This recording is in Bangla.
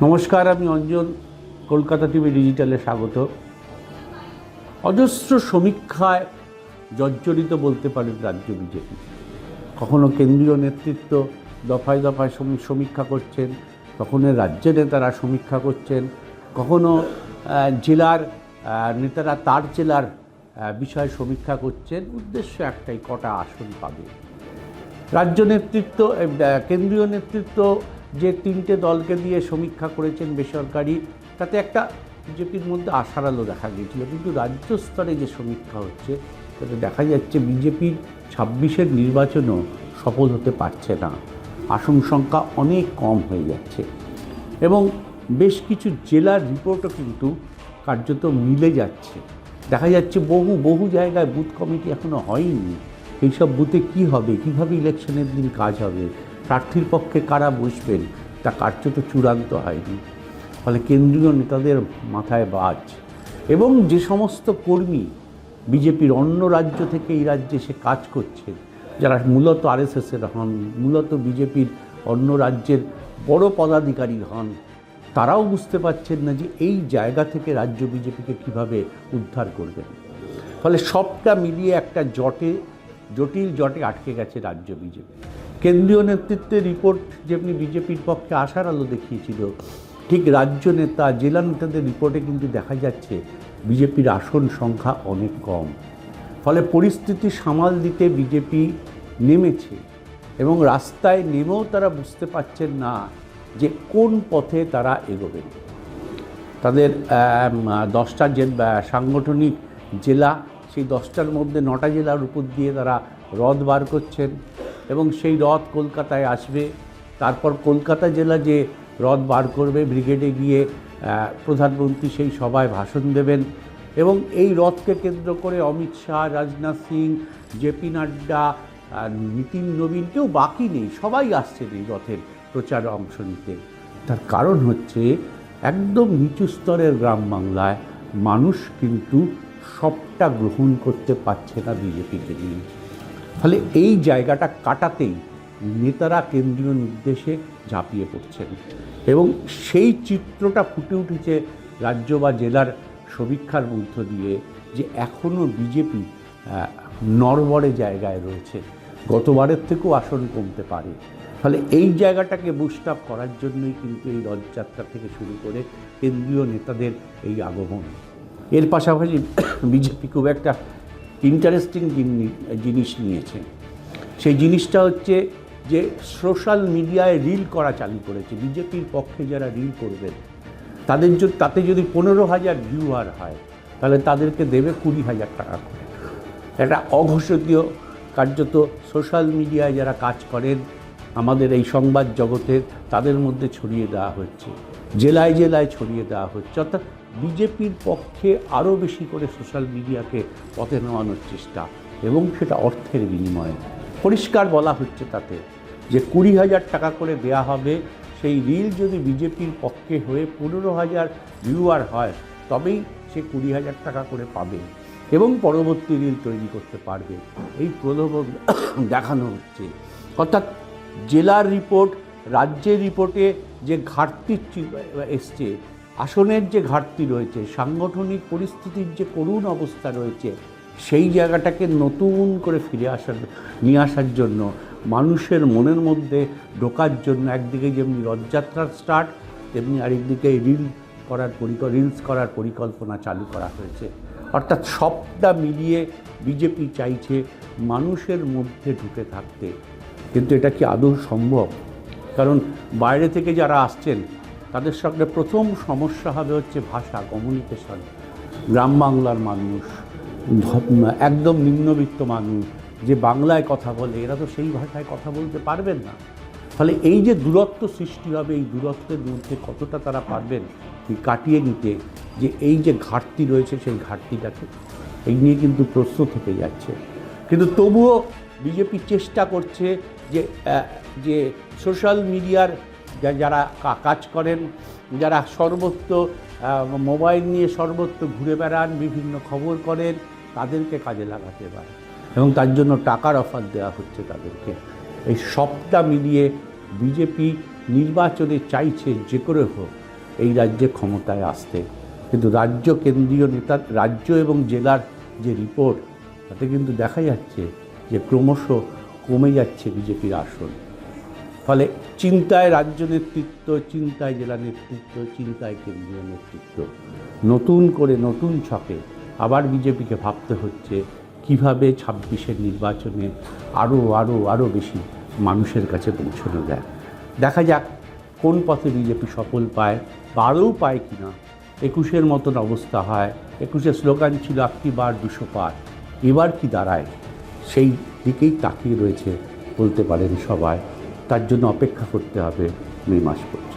নমস্কার, আমি অঞ্জন। কলকাতা টিভি ডিজিটালে স্বাগত। অজস্র সমীক্ষায় জর্জরিত বলতে পারেন রাজ্য বিজেপি। কখনো কেন্দ্রীয় নেতৃত্ব দফায় দফায় সমীক্ষা করছেন, কখনো রাজ্য নেতারা সমীক্ষা করছেন, কখনো জেলার নেতারা তার জেলার বিষয়ে সমীক্ষা করছেন। উদ্দেশ্য একটাই, কটা আসন পাবে রাজ্য নেতৃত্ব। কেন্দ্রীয় নেতৃত্ব যে তিনটে দলকে দিয়ে সমীক্ষা করেছেন বেসরকারি, তাতে একটা বিজেপির মধ্যে আশার আলো দেখা গিয়েছিল। কিন্তু রাজ্য স্তরে যে সমীক্ষা হচ্ছে তাতে দেখা যাচ্ছে বিজেপির 26-এর নির্বাচনও সফল হতে পারছে না। আসন সংখ্যা অনেক কম হয়ে যাচ্ছে এবং বেশ কিছু জেলার রিপোর্টও কিন্তু কার্যত মিলে যাচ্ছে। দেখা যাচ্ছে বহু জায়গায় বুথ কমিটি এখনও হয়নি। এইসব বুথে কী হবে, কীভাবে ইলেকশনের দিন কাজ হবে, প্রার্থীর পক্ষে কারা বসবেন, তা কার্যত চূড়ান্ত হয়নি। ফলে কেন্দ্রীয় নেতাদের মাথায় বাজ। এবং যে সমস্ত কর্মী বিজেপির অন্য রাজ্য থেকে এই রাজ্যে এসে কাজ করছেন, যারা মূলত আরএসএসের হন, মূলত বিজেপির অন্য রাজ্যের বড় পদাধিকারী হন, তারাও বুঝতে পারছেন না যে এই জায়গা থেকে রাজ্য বিজেপিকে কিভাবে উদ্ধার করবেন। ফলে সবটা মিলিয়ে একটা জটিল জটে আটকে গেছে রাজ্য বিজেপি। কেন্দ্রীয় নেতৃত্বের রিপোর্ট যেমনি বিজেপির পক্ষে আশার আলো দেখিয়েছিল, ঠিক রাজ্য নেতা জেলা নেতাদের রিপোর্টে কিন্তু দেখা যাচ্ছে বিজেপির আসন সংখ্যা অনেক কম। ফলে পরিস্থিতি সামাল দিতে বিজেপি নেমেছে এবং রাস্তায় নেমেও তারা বুঝতে পারছেন না যে কোন পথে তারা এগোবেন। তাদের 10টা যে সাংগঠনিক জেলা, সেই 10টার মধ্যে 9টা জেলার উপর দিয়ে তারা রথ বার করছেন এবং সেই রথ কলকাতায় আসবে। তারপর কলকাতা জেলা যে রথ বার করবে, ব্রিগেডে গিয়ে প্রধানমন্ত্রী সেই সভায় ভাষণ দেবেন এবং এই রথকে কেন্দ্র করে অমিত শাহ, রাজনাথ সিং, জেপি নাড্ডা, নীতিন নবীন, কেউ বাকি নেই, সবাই আসছেন এই রথের প্রচারে অংশ নিতে। তার কারণ হচ্ছে একদম নিচু স্তরের গ্রাম বাংলায় মানুষ কিন্তু সবটা গ্রহণ করতে পারছে না বিজেপিকে নিয়ে। ফলে এই জায়গাটা কাটাতেই নেতারা কেন্দ্রীয় নির্দেশে ঝাঁপিয়ে পড়ছেন এবং সেই চিত্রটা ফুটে উঠেছে রাজ্য বা জেলার সমীক্ষার মধ্য দিয়ে, যে এখনও বিজেপি নড়বড়ে জায়গায় রয়েছে, গতবারের থেকেও আসন কমতে পারে। ফলে এই জায়গাটাকে বুস্ট আপ করার জন্যই কিন্তু এই রথযাত্রা থেকে শুরু করে কেন্দ্রীয় নেতাদের এই আগমন। এর পাশাপাশি বিজেপি খুব একটা ইন্টারেস্টিং জিনিস নিয়েছে। সেই জিনিসটা হচ্ছে যে সোশ্যাল মিডিয়ায় রিল করা চালু করেছে। বিজেপির পক্ষে যারা রিল করবেন তাতে যদি 15,000 ভিউয়ার হয়, তাহলে তাদেরকে দেবে 20,000 টাকা করে। একটা অঘোষিত কার্যত সোশ্যাল মিডিয়ায় যারা কাজ করেন আমাদের এই সংবাদ জগতের, তাদের মধ্যে ছড়িয়ে দেওয়া হচ্ছে, জেলায় জেলায় ছড়িয়ে দেওয়া হচ্ছে। অর্থাৎ বিজেপির পক্ষে আরও বেশি করে সোশ্যাল মিডিয়াকে পথে নামানোর চেষ্টা, এবং সেটা অর্থের বিনিময়ে। পরিষ্কার বলা হচ্ছে তাতে যে 20,000 টাকা করে দেয়া হবে। সেই রিল যদি বিজেপির পক্ষে হয়ে 15,000 ভিউয়ার হয়, তবেই সে 20,000 টাকা করে পাবে এবং পরবর্তী রিল তৈরি করতে পারবে। এই প্রলোভন দেখানো হচ্ছে। অর্থাৎ জেলার রিপোর্ট, রাজ্যের রিপোর্টে যে ঘাটতি এসছে, আসনের যে ঘাটতি রয়েছে, সাংগঠনিক পরিস্থিতির যে করুণ অবস্থা রয়েছে, সেই জায়গাটাকে নতুন করে নিয়ে আসার জন্য, মানুষের মনের মধ্যে ঢোকার জন্য একদিকে যেমনি রথযাত্রার স্টার্ট, তেমনি আরেকদিকে রিলস করার পরিকল্পনা চালু করা হয়েছে। অর্থাৎ সবটা মিলিয়ে বিজেপি চাইছে মানুষের মধ্যে ঢুকে থাকতে। কিন্তু এটা কি আদৌ সম্ভব? কারণ বাইরে থেকে যারা আসছেন তাদের সঙ্গে প্রথম সমস্যা হবে হচ্ছে ভাষা, কমিউনিকেশন। গ্রাম বাংলার মানুষ, একদম নিম্নবিত্ত মানুষ যে বাংলায় কথা বলে, এরা তো সেই ভাষায় কথা বলতে পারবেন না। ফলে এই যে দূরত্ব সৃষ্টি হবে, এই দূরত্বের মধ্যে কতটা তারা পারবেন কাটিয়ে নিতে, যে এই যে ঘাটতি রয়েছে সেই ঘাটতিটাকে, এই নিয়ে কিন্তু প্রশ্ন থেকে যাচ্ছে। কিন্তু তবুও বিজেপি চেষ্টা করছে যে সোশ্যাল মিডিয়ার যারা কাজ করেন, যারা সর্বত্র মোবাইল নিয়ে সর্বত্র ঘুরে বেড়ান, বিভিন্ন খবর করেন, তাদেরকে কাজে লাগাতে পারে এবং তার জন্য টাকার অফার দেওয়া হচ্ছে তাদেরকে। এই সবটা মিলিয়ে বিজেপি নির্বাচনে চাইছে যে করে হোক এই রাজ্যে ক্ষমতায় আসতে। কিন্তু রাজ্য কেন্দ্রীয় নেতার রাজ্য এবং জেলার যে রিপোর্ট, তাতে কিন্তু দেখা যাচ্ছে যে ক্রমশ কমে যাচ্ছে বিজেপির আসন। ফলে চিন্তায় রাজ্য নেতৃত্ব, চিন্তায় জেলা নেতৃত্ব, চিন্তায় কেন্দ্রীয় নেতৃত্ব। নতুন করে নতুন ছকে আবার বিজেপিকে ভাবতে হচ্ছে কীভাবে 26-এর নির্বাচনে আরও বেশি মানুষের কাছে পৌঁছানো যায়। দেখা যাক কোন পথে বিজেপি সফল পায় বা আরও পায় কিনা। 21-এর মতন অবস্থা হয়। 21-এর স্লোগান ছিল আপকি বার 200 পার। এবার কি দাঁড়ায় সেই দিকেই তাকিয়ে রয়েছে বলতে পারেন সবাই। তার জন্য অপেক্ষা করতে হবে মে মাস পর্যন্ত।